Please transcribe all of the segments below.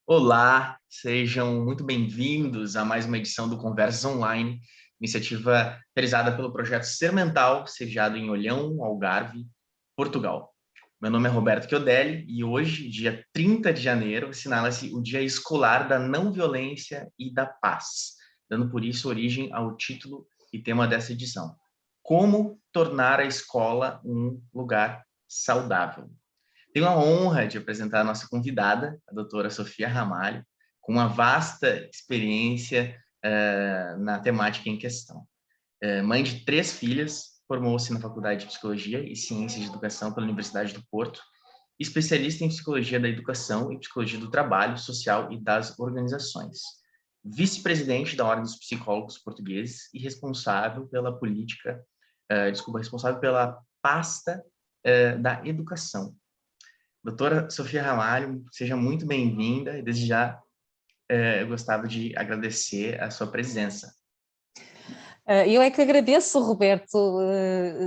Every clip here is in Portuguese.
Olá, sejam muito bem-vindos a mais uma edição do Conversas Online, iniciativa realizada pelo projeto Ser Mental, sediado em Olhão, Algarve, Portugal. Meu nome é Roberto Chiodelli e hoje, dia 30 de janeiro, assinala-se o Dia Escolar da Não Violência e da Paz, dando por isso origem ao título e tema dessa edição: Como tornar a escola um lugar saudável. Tenho a honra de apresentar a nossa convidada, a doutora Sofia Ramalho, com uma vasta experiência na temática em questão. Mãe de 3 filhas, formou-se na Faculdade de Psicologia e Ciências de Educação pela Universidade do Porto, especialista em Psicologia da Educação e Psicologia do Trabalho, Social e das Organizações. Vice-presidente da Ordem dos Psicólogos Portugueses e responsável pela responsável pela pasta da educação. Doutora Sofia Ramalho, seja muito bem-vinda e desde já eu gostava de agradecer a sua presença. Eu é que agradeço, Roberto.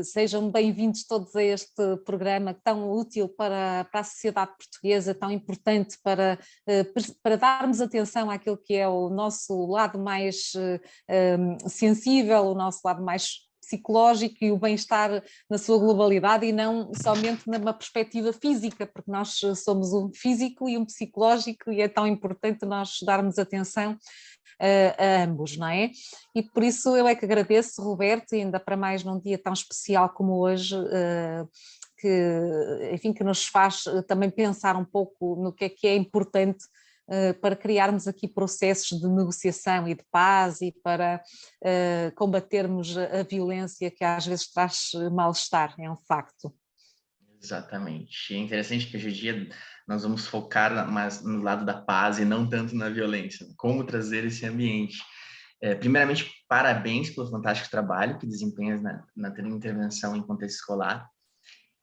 Sejam bem-vindos todos a este programa tão útil para a sociedade portuguesa, tão importante para darmos atenção àquilo que é o nosso lado mais sensível, o nosso lado mais psicológico e o bem-estar na sua globalidade e não somente numa perspectiva física, porque nós somos um físico e um psicológico e é tão importante nós darmos atenção a ambos, não é? E por isso eu é que agradeço, Roberto, e ainda para mais num dia tão especial como hoje, que nos faz também pensar um pouco no que é importante para criarmos aqui processos de negociação e de paz e para combatermos a violência que às vezes traz mal-estar, é um facto. Exatamente. É interessante que hoje em dia nós vamos focar mais no lado da paz e não tanto na violência. Como trazer esse ambiente. Primeiramente, parabéns pelo fantástico trabalho que desempenhas na intervenção em contexto escolar.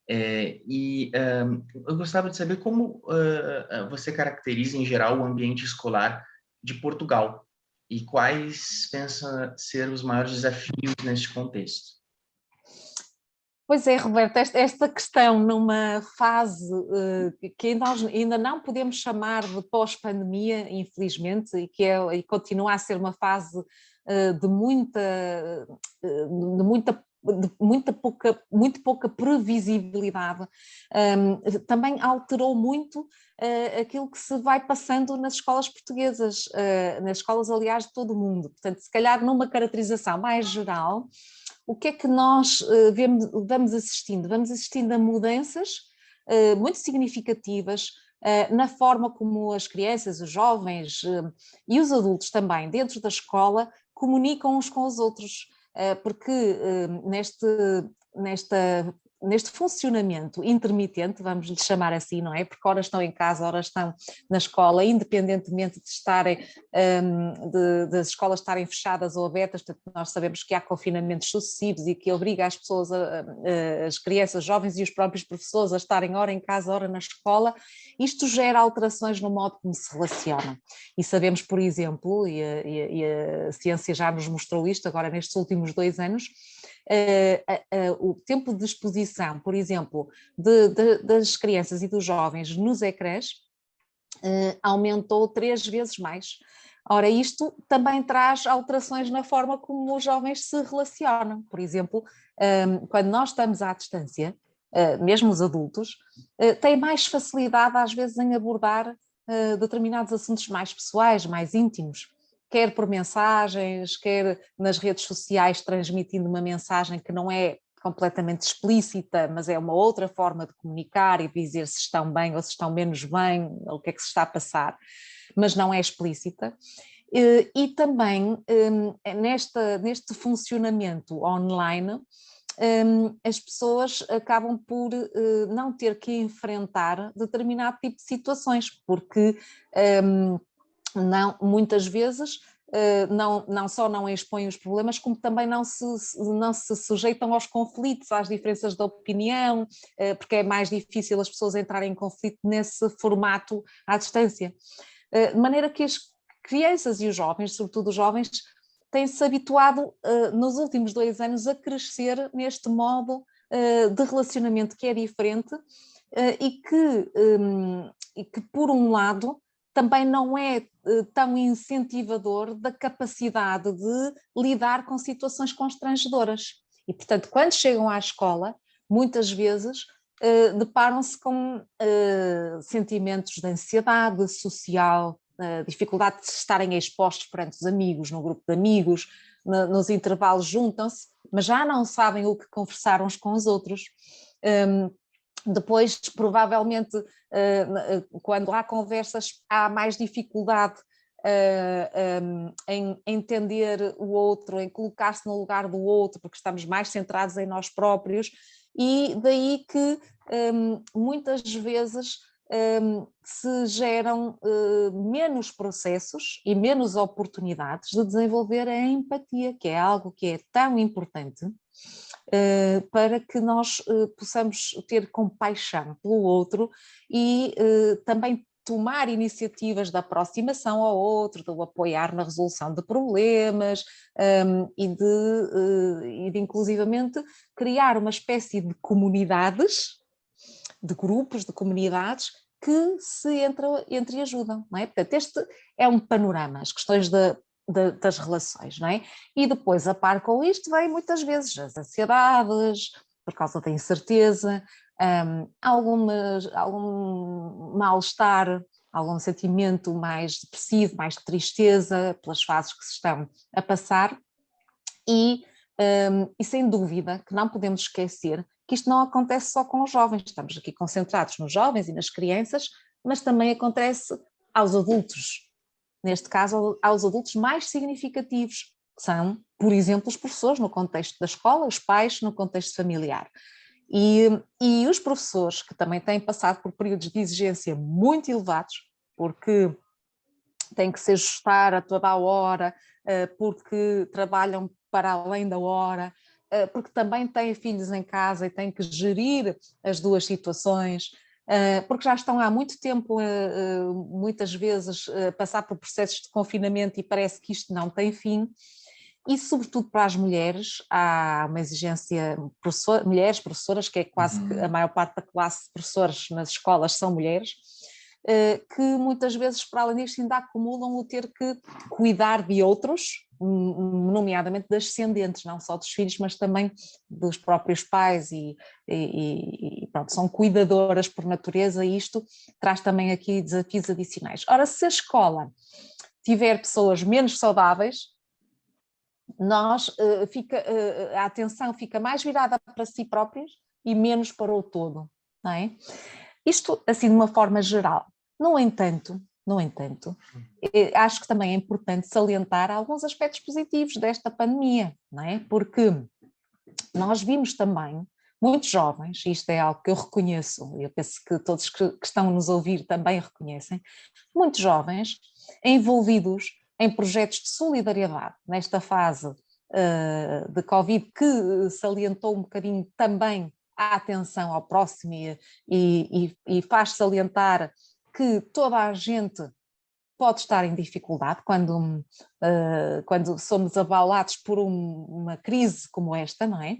Eu gostava de saber como você caracteriza, em geral, o ambiente escolar de Portugal e quais pensa ser os maiores desafios neste contexto. Pois é, Roberto, esta questão numa fase que nós ainda não podemos chamar de pós-pandemia, infelizmente, e continua a ser uma fase de muito pouca previsibilidade, também alterou muito aquilo que se vai passando nas escolas portuguesas, nas escolas, aliás, de todo o mundo. Portanto, se calhar numa caracterização mais geral, o que é que nós vamos assistindo? Vamos assistindo a mudanças muito significativas na forma como as crianças, os jovens e os adultos também, dentro da escola, comunicam uns com os outros, porque neste funcionamento intermitente, vamos lhe chamar assim, não é? Porque horas estão em casa, horas estão na escola, independentemente de estarem, das escolas estarem fechadas ou abertas, portanto nós sabemos que há confinamentos sucessivos e que obriga as pessoas, as crianças, jovens e os próprios professores a estarem ora em casa, ora na escola. Isto gera alterações no modo como se relacionam. E sabemos, por exemplo, e a ciência já nos mostrou isto agora nestes últimos 2 anos, o tempo de exposição, por exemplo, das crianças e dos jovens nos ecrãs aumentou 3 vezes mais. Ora, isto também traz alterações na forma como os jovens se relacionam. Por exemplo, quando nós estamos à distância, mesmo os adultos, têm mais facilidade às vezes em abordar determinados assuntos mais pessoais, mais íntimos, quer por mensagens, quer nas redes sociais transmitindo uma mensagem que não é completamente explícita, mas é uma outra forma de comunicar e dizer se estão bem ou se estão menos bem, ou o que é que se está a passar, mas não é explícita. E também neste funcionamento online, as pessoas acabam por não ter que enfrentar determinado tipo de situações, porque não, muitas vezes não só não expõem os problemas, como também não se sujeitam aos conflitos, às diferenças de opinião, porque é mais difícil as pessoas entrarem em conflito nesse formato à distância. De maneira que as crianças e os jovens, sobretudo os jovens, têm-se habituado nos últimos 2 anos a crescer neste modo de relacionamento que é diferente e que por um lado também não é tão incentivador da capacidade de lidar com situações constrangedoras. E, portanto, quando chegam à escola, muitas vezes deparam-se com sentimentos de ansiedade social, dificuldade de estarem expostos perante os amigos, no grupo de amigos, nos intervalos juntam-se, mas já não sabem o que conversar uns com os outros. Depois, provavelmente, quando há conversas, há mais dificuldade em entender o outro, em colocar-se no lugar do outro, porque estamos mais centrados em nós próprios, e daí que muitas vezes se geram menos processos e menos oportunidades de desenvolver a empatia, que é algo que é tão importante para que nós possamos ter compaixão pelo outro e também tomar iniciativas de aproximação ao outro, de o apoiar na resolução de problemas e de inclusivamente criar uma espécie de comunidades, de grupos, de comunidades que se entreajudam, não é? Portanto, este é um panorama, as questões das relações, não é? E depois, a par com isto, vem muitas vezes as ansiedades, por causa da incerteza, algum mal-estar, algum sentimento mais depressivo, mais de tristeza pelas fases que se estão a passar e sem dúvida que não podemos esquecer que isto não acontece só com os jovens, estamos aqui concentrados nos jovens e nas crianças, mas também acontece aos adultos, neste caso aos adultos mais significativos, que são, por exemplo, os professores no contexto da escola, os pais no contexto familiar. E os professores que também têm passado por períodos de exigência muito elevados, porque têm que se ajustar a toda a hora, porque trabalham para além da hora, porque também têm filhos em casa e têm que gerir as duas situações, porque já estão há muito tempo, muitas vezes, a passar por processos de confinamento e parece que isto não tem fim. E, sobretudo, para as mulheres, há uma exigência, mulheres professoras, que é quase que a maior parte da classe de professores nas escolas são mulheres, que muitas vezes, para além disto, ainda acumulam o ter que cuidar de outros, nomeadamente das descendentes, não só dos filhos, mas também dos próprios pais, e pronto, são cuidadoras por natureza, e isto traz também aqui desafios adicionais. Ora, se a escola tiver pessoas menos saudáveis, a atenção fica mais virada para si próprios e menos para o todo, não é? Isto assim de uma forma geral. No entanto, acho que também é importante salientar alguns aspectos positivos desta pandemia, não é? Porque nós vimos também muitos jovens, e isto é algo que eu reconheço, eu penso que todos que estão a nos ouvir também reconhecem, muitos jovens envolvidos em projetos de solidariedade nesta fase de Covid, que salientou um bocadinho também a atenção ao próximo e faz salientar que toda a gente pode estar em dificuldade quando somos abalados por uma crise como esta, não é?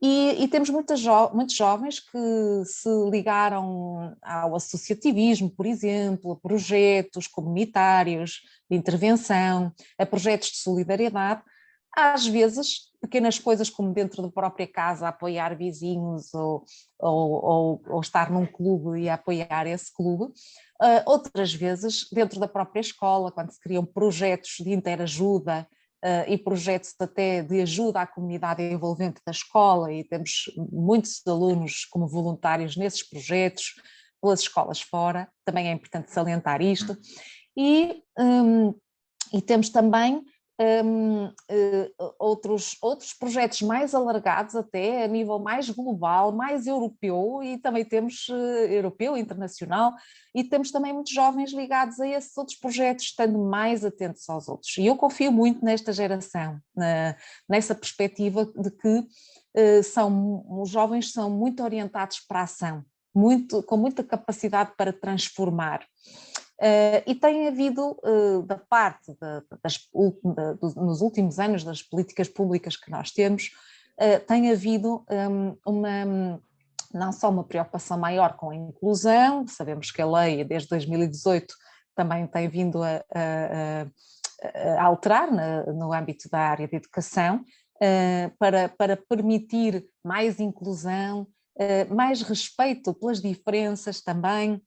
E temos muitos jovens que se ligaram ao associativismo, por exemplo, a projetos comunitários de intervenção, a projetos de solidariedade, às vezes pequenas coisas como dentro da própria casa apoiar vizinhos ou estar num clube e apoiar esse clube, outras vezes dentro da própria escola, quando se criam projetos de interajuda, e projetos até de ajuda à comunidade envolvente da escola, e temos muitos alunos como voluntários nesses projetos, pelas escolas fora, também é importante salientar isto, e temos também outros projetos mais alargados até a nível mais global, mais europeu, e também temos europeu, internacional, e temos também muitos jovens ligados a esses outros projetos, estando mais atentos aos outros. E eu confio muito nesta geração, nessa perspectiva de que os jovens são muito orientados para a ação, com muita capacidade para transformar. E tem havido, da parte nos últimos anos das políticas públicas que nós temos, tem havido não só uma preocupação maior com a inclusão, sabemos que a lei desde 2018 também tem vindo a alterar no âmbito da área de educação, para permitir mais inclusão, mais respeito pelas diferenças também,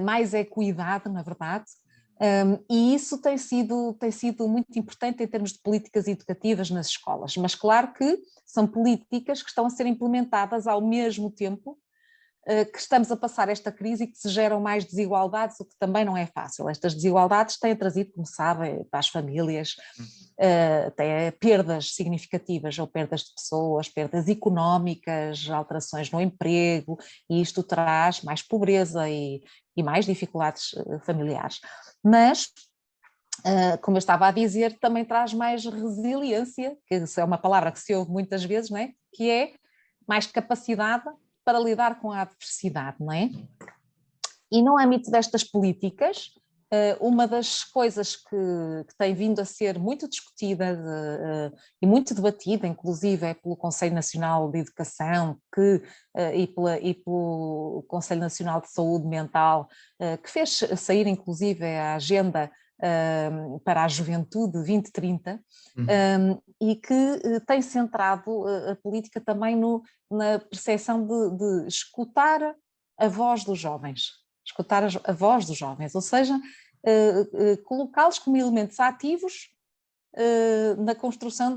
mais equidade, na verdade. E isso tem sido muito importante em termos de políticas educativas nas escolas, mas claro que são políticas que estão a ser implementadas ao mesmo tempo que estamos a passar esta crise e que se geram mais desigualdades, o que também não é fácil. Estas desigualdades têm trazido, como sabem, para as famílias, até perdas significativas, ou perdas de pessoas, perdas económicas, alterações no emprego, e isto traz mais pobreza e mais dificuldades familiares. Mas, como eu estava a dizer, também traz mais resiliência, que é uma palavra que se ouve muitas vezes, não é? Que é mais capacidade para lidar com a adversidade, não é? E no âmbito destas políticas, uma das coisas que tem vindo a ser muito discutida e muito debatida, inclusive é pelo Conselho Nacional de Educação e pelo Conselho Nacional de Saúde Mental, que fez sair inclusive a agenda para a juventude 2030, e que tem centrado a política também na percepção de escutar a voz dos jovens, escutar a voz dos jovens, ou seja, colocá-los como elementos ativos na construção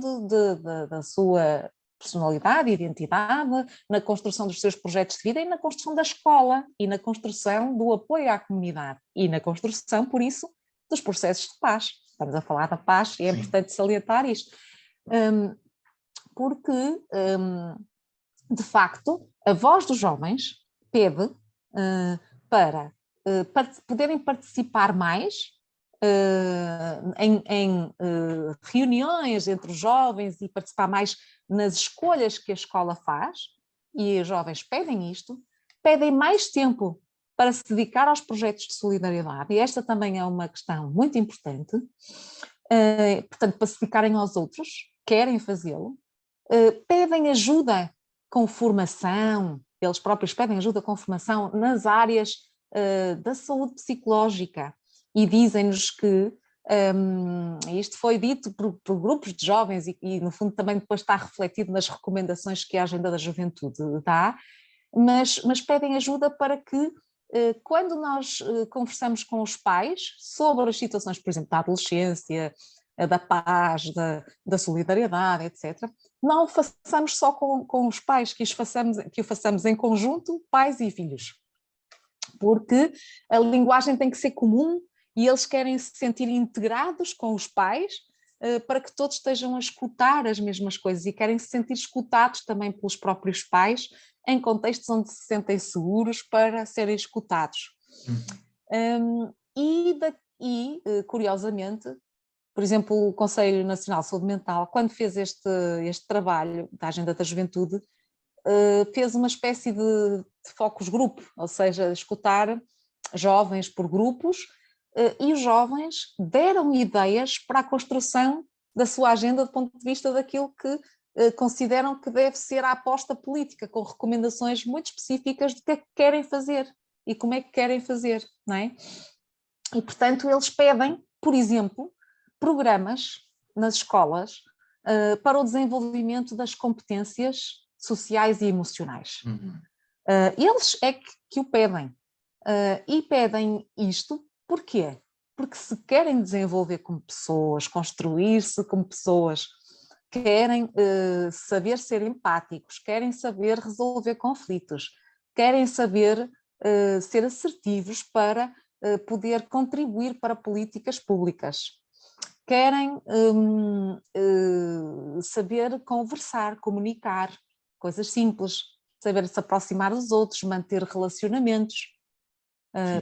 da sua personalidade, identidade, na construção dos seus projetos de vida e na construção da escola e na construção do apoio à comunidade e na construção, por isso, dos processos de paz. Estamos a falar da paz e é importante salientar isto, porque, de facto, a voz dos jovens pede para poderem participar mais em reuniões entre os jovens e participar mais nas escolhas que a escola faz, e os jovens pedem isto, pedem mais tempo para se dedicar aos projetos de solidariedade, e esta também é uma questão muito importante, portanto, para se dedicarem aos outros, querem fazê-lo, pedem ajuda com formação, eles próprios pedem ajuda com formação nas áreas da saúde psicológica, e dizem-nos que, isto foi dito por grupos de jovens e no fundo também depois está refletido nas recomendações que a Agenda da Juventude dá, mas pedem ajuda para que quando nós conversamos com os pais sobre as situações, por exemplo, da adolescência, da paz, da solidariedade, etc., não o façamos só com os pais, que o façamos em conjunto, pais e filhos, porque a linguagem tem que ser comum e eles querem se sentir integrados com os pais para que todos estejam a escutar as mesmas coisas e querem se sentir escutados também pelos próprios pais em contextos onde se sentem seguros para serem escutados. Curiosamente, por exemplo, o Conselho Nacional de Saúde Mental, quando fez este trabalho da Agenda da Juventude, fez uma espécie de focus group, ou seja, escutar jovens por grupos, e os jovens deram ideias para a construção da sua agenda do ponto de vista daquilo que consideram que deve ser a aposta política, com recomendações muito específicas do que é que querem fazer e como é que querem fazer, não é? E, portanto, eles pedem, por exemplo, programas nas escolas para o desenvolvimento das competências sociais e emocionais. Eles é que o pedem. E pedem isto porquê? Porque se querem desenvolver como pessoas, construir-se como pessoas, querem saber ser empáticos, querem saber resolver conflitos, querem saber ser assertivos para poder contribuir para políticas públicas, querem saber conversar, comunicar, coisas simples, saber se aproximar dos outros, manter relacionamentos,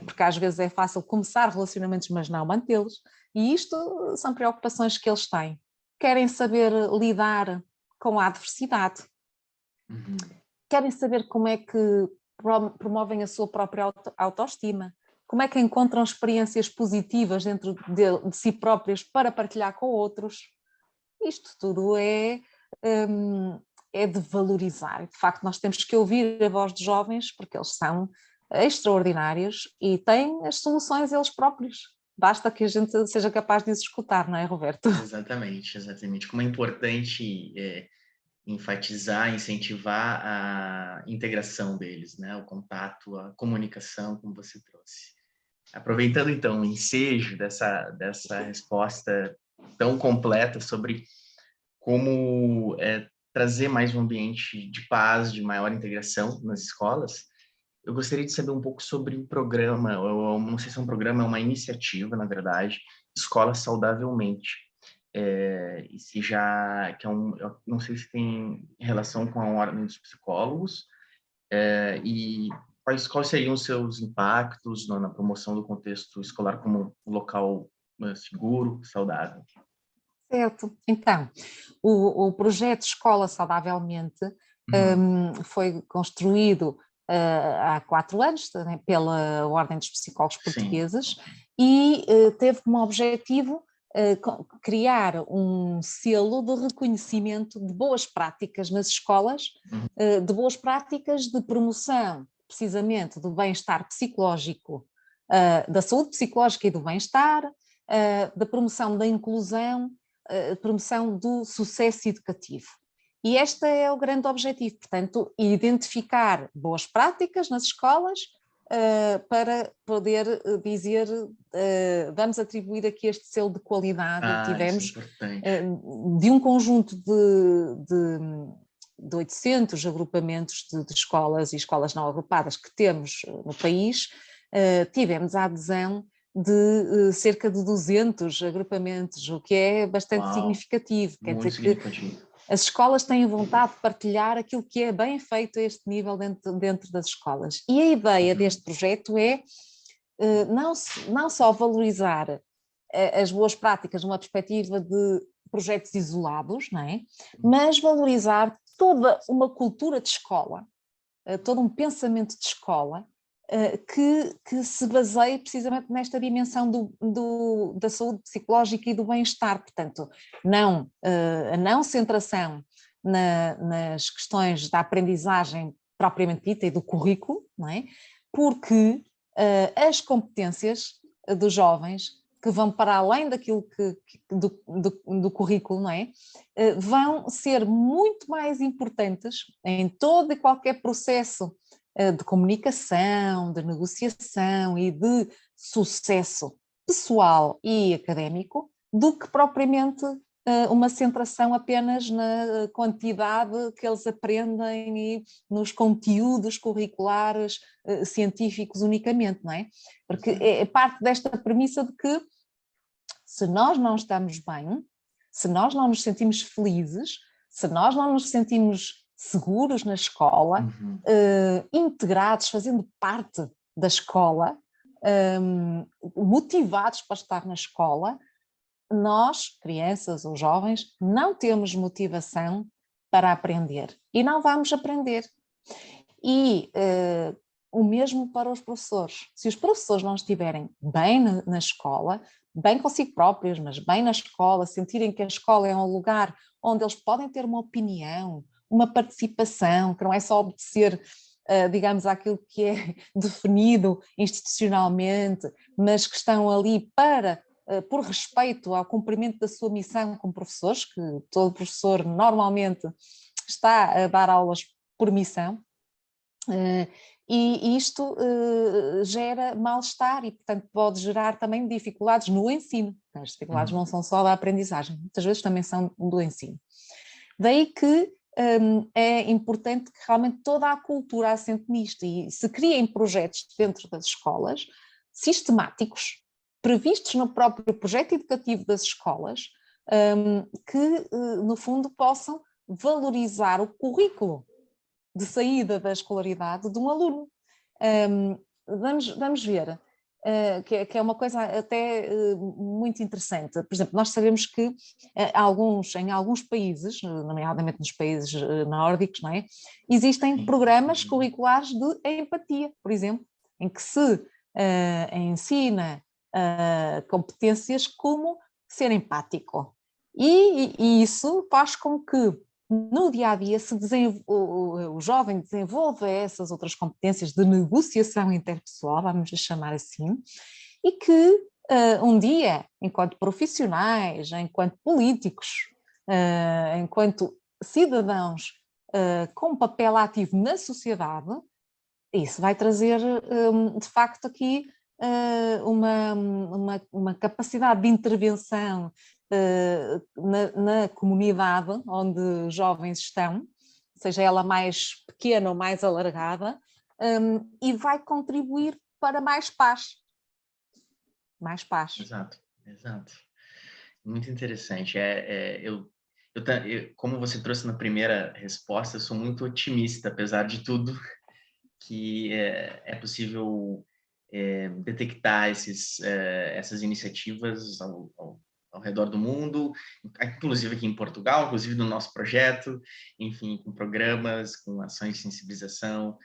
porque às vezes é fácil começar relacionamentos, mas não mantê-los, e isto são preocupações que eles têm. Querem saber lidar com a adversidade, querem saber como é que promovem a sua própria autoestima, como é que encontram experiências positivas dentro de si próprios para partilhar com outros. Isto tudo é de valorizar. De facto, nós temos que ouvir a voz dos jovens, porque eles são extraordinários e têm as soluções eles próprios. basta que a gente seja capaz de os escutar, não é, Roberto? Exatamente, exatamente. Como é importante enfatizar, incentivar a integração deles, né? O contato, a comunicação, como você trouxe. Aproveitando, então, o ensejo dessa resposta tão completa sobre como trazer mais um ambiente de paz, de maior integração nas escolas, eu gostaria de saber um pouco sobre o programa, ou não sei se é um programa, é uma iniciativa, na verdade, Escola Saudavelmente. E se já, que é eu não sei se tem relação com a Ordem dos Psicólogos, e quais seriam os seus impactos na promoção do contexto escolar como um local seguro, saudável? Certo. Então, o projeto Escola Saudavelmente Uhum. foi construído há 4 anos, né, pela Ordem dos Psicólogos Sim. Portugueses e teve como objetivo criar um selo de reconhecimento de boas práticas nas escolas, Uhum. de boas práticas de promoção, precisamente, do bem-estar psicológico, da saúde psicológica e do bem-estar, da promoção da inclusão, promoção do sucesso educativo. E este é o grande objetivo, portanto, identificar boas práticas nas escolas para poder dizer, vamos atribuir aqui este selo de qualidade, Isso é tivemos importante. de um conjunto de 800 agrupamentos de escolas e escolas não agrupadas que temos no país, tivemos a adesão de cerca de 200 agrupamentos, o que é bastante Uau, significativo. Quer muito dizer que significativo. as escolas têm vontade de partilhar aquilo que é bem feito a este nível dentro das escolas. E a ideia Uhum. deste projeto é não só valorizar as boas práticas numa perspectiva de projetos isolados, não é? Mas valorizar toda uma cultura de escola, todo um pensamento de escola que se baseie precisamente nesta dimensão da saúde psicológica e do bem-estar. Portanto, a não centração nas questões da aprendizagem propriamente dita e do currículo, não é? Porque as competências dos jovens que vão para além daquilo do currículo, não é? Vão ser muito mais importantes em todo e qualquer processo de comunicação, de negociação e de sucesso pessoal e académico, do que propriamente uma centração apenas na quantidade que eles aprendem e nos conteúdos curriculares científicos unicamente, não é? Porque é parte desta premissa de que se nós não estamos bem, se nós não nos sentimos felizes, se nós não nos sentimos seguros na escola, Uhum. integrados, fazendo parte da escola, motivados para estar na escola, nós, crianças ou jovens, não temos motivação para aprender e não vamos aprender. E o mesmo para os professores. Se os professores não estiverem bem na escola, bem consigo próprios, mas bem na escola, sentirem que a escola é um lugar onde eles podem ter uma opinião, uma participação, que não é só obedecer, digamos, àquilo que é definido institucionalmente, mas que estão ali por respeito ao cumprimento da sua missão como professores, que todo professor normalmente está a dar aulas por missão, e isto gera mal-estar e, portanto, pode gerar também dificuldades no ensino. As dificuldades não são só da aprendizagem, muitas vezes também são do ensino. Daí que é importante que realmente toda a cultura assente nisto e se criem projetos dentro das escolas, sistemáticos, previstos no próprio projeto educativo das escolas, que, no fundo, possam valorizar o currículo de saída da escolaridade de um aluno. Vamos ver, que é uma coisa até muito interessante. Por exemplo, nós sabemos que em alguns países, nomeadamente nos países nórdicos, não é? Existem programas curriculares de empatia, por exemplo, em que se ensina competências como ser empático. E isso faz com que no dia a dia o jovem desenvolva essas outras competências de negociação interpessoal, vamos chamar assim, e que um dia, enquanto profissionais, enquanto políticos, enquanto cidadãos com um papel ativo na sociedade, isso vai trazer, de facto, aqui uma capacidade de intervenção na comunidade onde os jovens estão, seja ela mais pequena ou mais alargada, e vai contribuir para mais paz. Mais paz. Exato, exato. Muito interessante. Como você trouxe na primeira resposta, eu sou muito otimista, apesar de tudo, que é possível detectar essas iniciativas ao redor do mundo, inclusive aqui em Portugal, inclusive no nosso projeto, enfim, com programas, com ações de sensibilização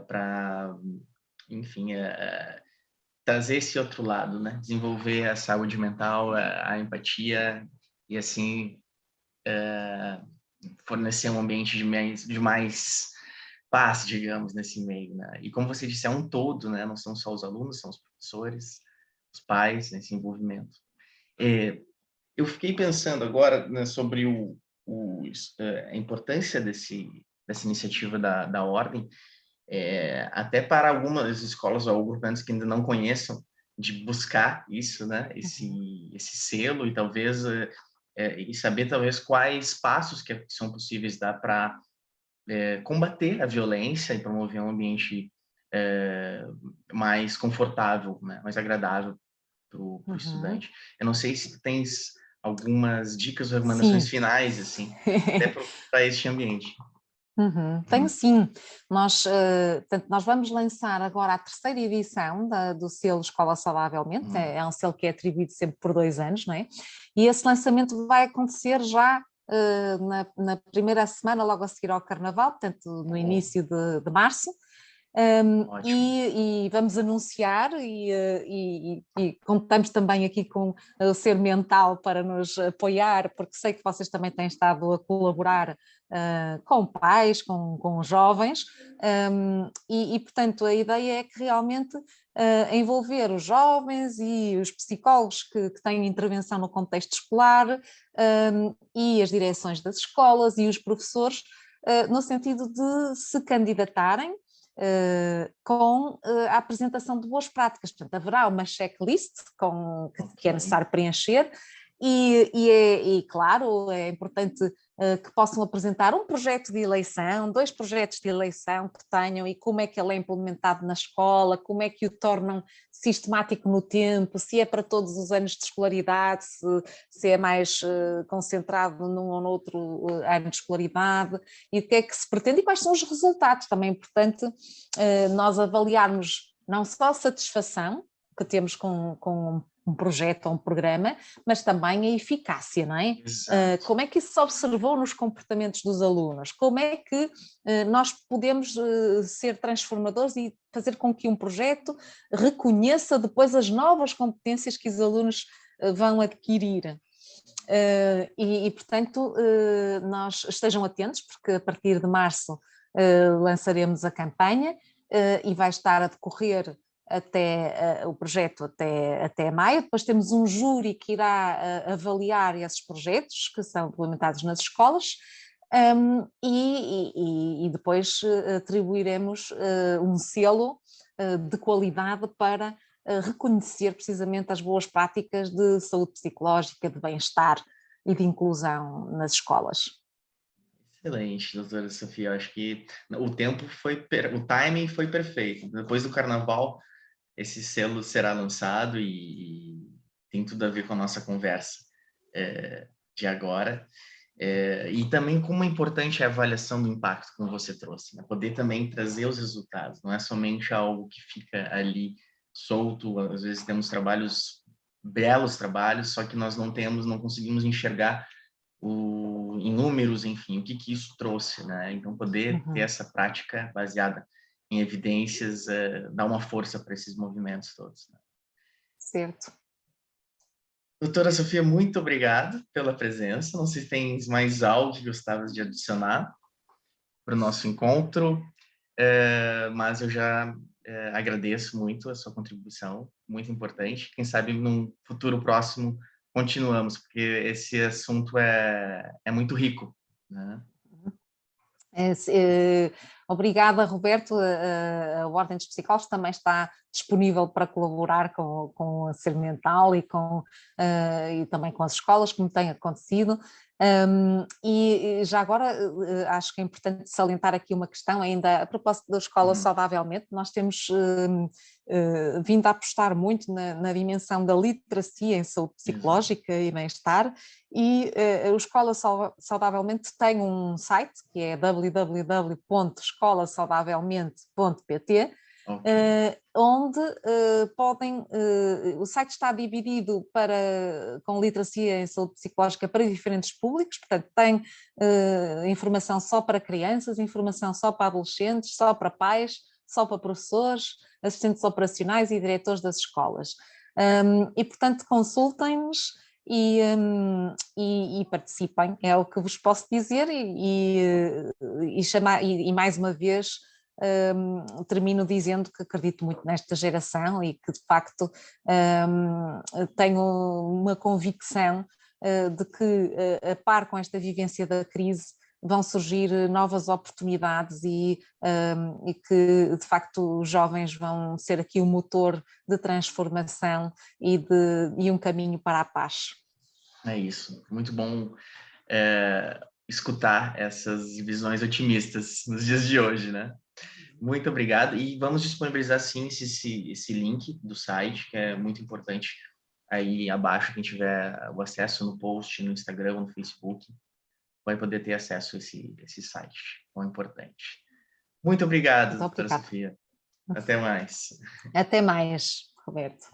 para, enfim, trazer esse outro lado, né? Desenvolver a saúde mental, a empatia e assim fornecer um ambiente de mais paz, digamos, nesse meio, né? E como você disse, é um todo, né? Não são só os alunos, são os professores, os pais, nesse envolvimento. Eu fiquei pensando agora, né, sobre a importância dessa iniciativa da Ordem, até para algumas escolas ou grupamentos que ainda não conheçam, de buscar isso, né? Esse selo e talvez e saber talvez quais passos que são possíveis dar para combater a violência e promover um ambiente mais confortável, né? Mais agradável para o estudante. Eu não sei se tu tens algumas dicas ou recomendações Sim. finais, assim, até para este ambiente. Tenho sim. Portanto, nós vamos lançar agora a terceira edição do selo Escola Saudavelmente, é um selo que é atribuído sempre por 2 anos, não é? E esse lançamento vai acontecer já na primeira semana, logo a seguir ao Carnaval, portanto, no início de março. E vamos anunciar e contamos também aqui com o Ser Mental para nos apoiar, porque sei que vocês também têm estado a colaborar com pais, com jovens, portanto a ideia é que realmente envolver os jovens e os psicólogos que têm intervenção no contexto escolar e as direções das escolas e os professores no sentido de se candidatarem com a apresentação de boas práticas. Portanto, haverá uma checklist que é necessário preencher e claro, é importante que possam apresentar um projeto de eleição, 2 projetos de eleição que tenham e como é que ele é implementado na escola, como é que o tornam sistemático no tempo, se é para todos os anos de escolaridade, se é mais concentrado num ou noutro ano de escolaridade e o que é que se pretende e quais são os resultados. Também é importante nós avaliarmos não só a satisfação que temos com um projeto ou um programa, mas também a eficácia, não é? Como é que isso se observou nos comportamentos dos alunos? Como é que nós podemos ser transformadores e fazer com que um projeto reconheça depois as novas competências que os alunos vão adquirir? Portanto, nós estejam atentos, porque a partir de março lançaremos a campanha e vai estar a decorrer o projeto até maio. Depois temos um júri que irá avaliar esses projetos que são implementados nas escolas e depois atribuiremos um selo de qualidade para reconhecer precisamente as boas práticas de saúde psicológica, de bem-estar e de inclusão nas escolas. Excelente, doutora Sofia. Eu acho que o timing foi perfeito. Depois do Carnaval, esse selo será lançado e tem tudo a ver com a nossa conversa de agora. E também como é importante a avaliação do impacto, como você trouxe, né? Poder também trazer os resultados, não é somente algo que fica ali solto. Às vezes temos belos trabalhos, só que nós não conseguimos enxergar em números, enfim, o que isso trouxe, né? Então, poder ter essa prática baseada em evidências dá uma força para esses movimentos todos, né? Certo. Doutora Sofia, muito obrigado pela presença. Não sei se tem mais algo que gostavas de adicionar para o nosso encontro, mas eu já agradeço muito a sua contribuição, muito importante. Quem sabe num futuro próximo continuamos, porque esse assunto é muito rico, né? Obrigada, Roberto. A Ordem dos Psicólogos também está disponível para colaborar com a saúde mental e também com as escolas, como tem acontecido. E já agora acho que é importante salientar aqui uma questão ainda a propósito da escola saudavelmente. Nós temos vindo a apostar muito na dimensão da literacia em saúde psicológica e bem-estar, e a Escola Saudavelmente tem um site que é www.escolasaudavelmente.pt, onde podem, o site está dividido com literacia em saúde psicológica para diferentes públicos, portanto tem informação só para crianças, informação só para adolescentes, só para pais, só para professores, assistentes operacionais e diretores das escolas. E portanto consultem-nos e participem, é o que vos posso dizer, e mais uma vez termino dizendo que acredito muito nesta geração e que de facto tenho uma convicção de que a par com esta vivência da crise vão surgir novas oportunidades e que de facto os jovens vão ser aqui o motor de transformação e um caminho para a paz. É isso, muito bom escutar essas visões otimistas nos dias de hoje, né? Muito obrigado, e vamos disponibilizar sim esse link do site, que é muito importante, aí abaixo, quem tiver o acesso no post, no Instagram, no Facebook, vai poder ter acesso a esse site, tão importante. Muito obrigado, doutora Sofia. Até mais. Até mais, Roberto.